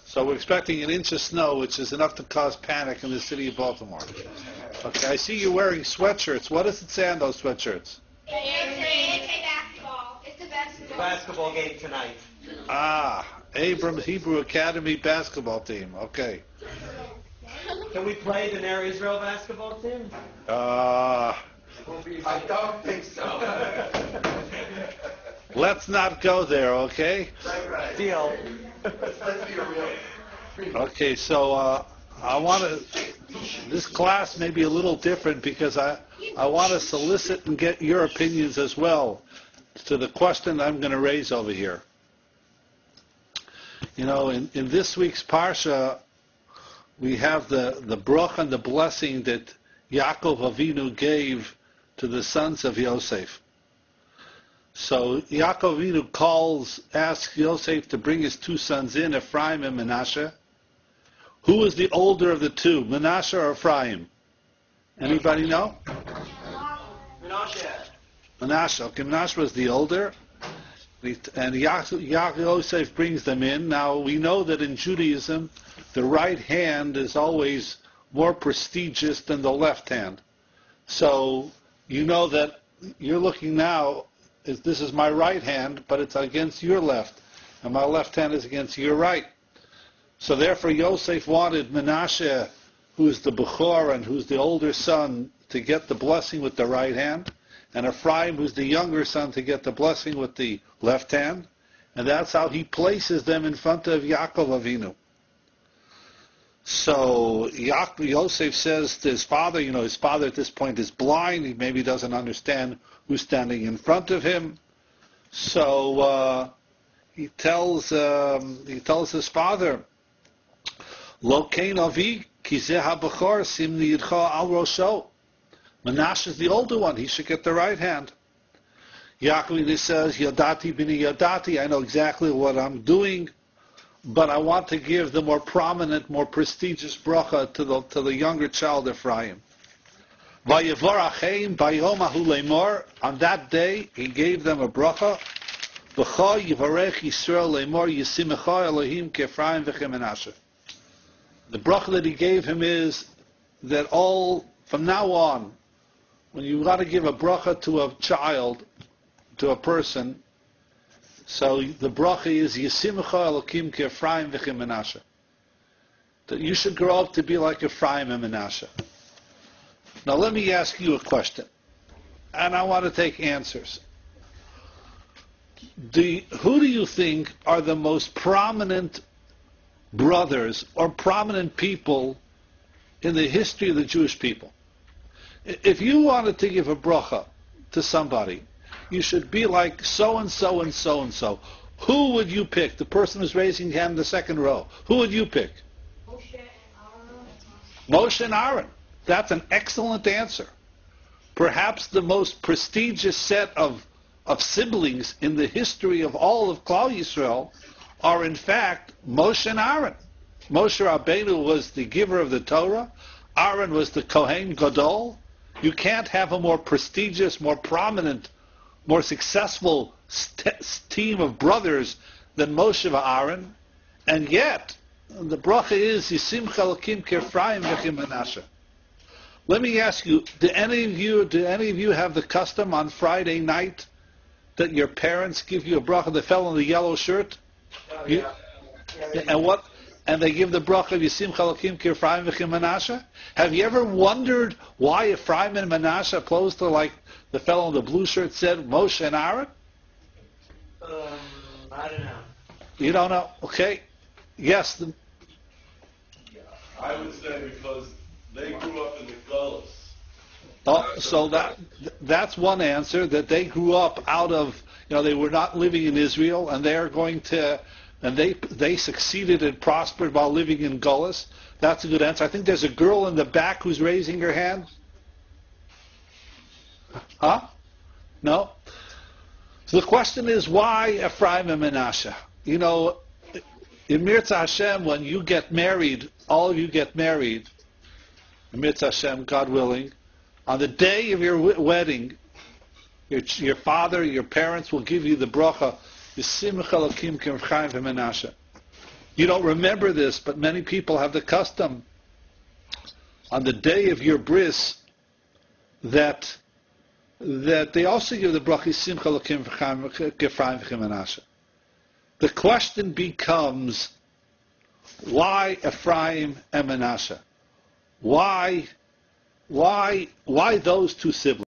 So we're expecting an inch of snow, which is enough to cause panic in the city of Baltimore. Okay, I see you're wearing sweatshirts. What does it say on those sweatshirts? Basketball. It's the basketball game tonight. Abrams Hebrew Academy basketball team. Okay. Can we play the Ner Israel basketball team? I don't think so. Let's not go there, okay? Right. Deal. Let's be real. Okay, so I want to. This class may be a little different because I want to solicit and get your opinions as well to the question I'm going to raise over here. You know, in this week's Parsha, we have the bracha and the blessing that Yaakov Avinu gave to the sons of Yosef. So Yaakov Avinu asks Yosef to bring his two sons in, Ephraim and Manasseh. Who is the older of the two, Manasseh or Ephraim? Anybody know? Manasseh. Okay, Manasseh was the older. And Yosef brings them in. Now, we know that in Judaism, the right hand is always more prestigious than the left hand. So, you know that you're looking now, this is my right hand, but it's against your left. And my left hand is against your right. So therefore, Yosef wanted Manasseh, who's the Bechor and who's the older son, to get the blessing with the right hand, and Ephraim, who's the younger son, to get the blessing with the left hand. And that's how he places them in front of Yaakov Avinu. So Yosef says to his father, his father at this point is blind. He maybe doesn't understand who's standing in front of him. So he tells his father, Lo kein avi ki zeh ha-bechor simni yidcha al rosho. Manasseh is the older one. He should get the right hand. Yaakov says, Yodati bini Yodati. I know exactly what I'm doing, but I want to give the more prominent, more prestigious bracha to the younger child Ephraim. Vayevorachem bayom ahu lemor. On that day, he gave them a bracha. V'cha yivarech Yisrael lemor yisimecha Elohim ke'Ephraim v'cheManasseh. The bracha that he gave him is that from now on, when you want to give a bracha to a child, to a person, so the bracha is Yisimecha Elokim ke'Ephraim v'cheManasseh. That you should grow up to be like Ephraim and Manasseh. Now let me ask you a question, and I want to take answers. Who do you think are the most prominent brothers or prominent people in the history of the Jewish people? If you wanted to give a bracha to somebody, you should be like so-and-so and so-and-so. Who would you pick? The person who's raising his hand in the second row. Who would you pick? Moshe and Aaron. Moshe and Aaron. That's an excellent answer. Perhaps the most prestigious set of siblings in the history of all of Klal Yisrael are in fact Moshe and Aaron. Moshe Rabbeinu was the giver of the Torah. Aaron was the Kohen Gadol. You can't have a more prestigious, more prominent, more successful team of brothers than Moshe and Aaron. And yet, the bracha is Yisimcha Elokim ke'Ephraim v'cheManasseh. Let me ask you, do any of you have the custom on Friday night that your parents give you a bracha? The fellow in the yellow shirt? And they give the bracha of Yisimcha Elokim ke'Ephraim v'cheManasseh? Have you ever wondered why Ephraim and Manasseh, opposed to like the fellow in the blue shirt said Moshe and Aaron? I don't know. You don't know? Okay. Yes. I would say because they grew up in the Golas. So that's one answer, that they grew up out of, they were not living in Israel, and they succeeded and prospered while living in Golas. That's a good answer. I think there's a girl in the back who's raising her hand. Huh? No? So the question is, why Ephraim and Manasseh? In Mirza Hashem, when you get married, all of you get married, Mirza Hashem, God willing, on the day of your wedding, your father, your parents will give you the bracha, Yisimcha Elokim ke'Ephraim v'Manasseh. You don't remember this, but many people have the custom on the day of your bris that they also give the bracha Simcha Elokim Ephraim V'Manasseh. The question becomes, why Ephraim and Manasseh? Why those two siblings?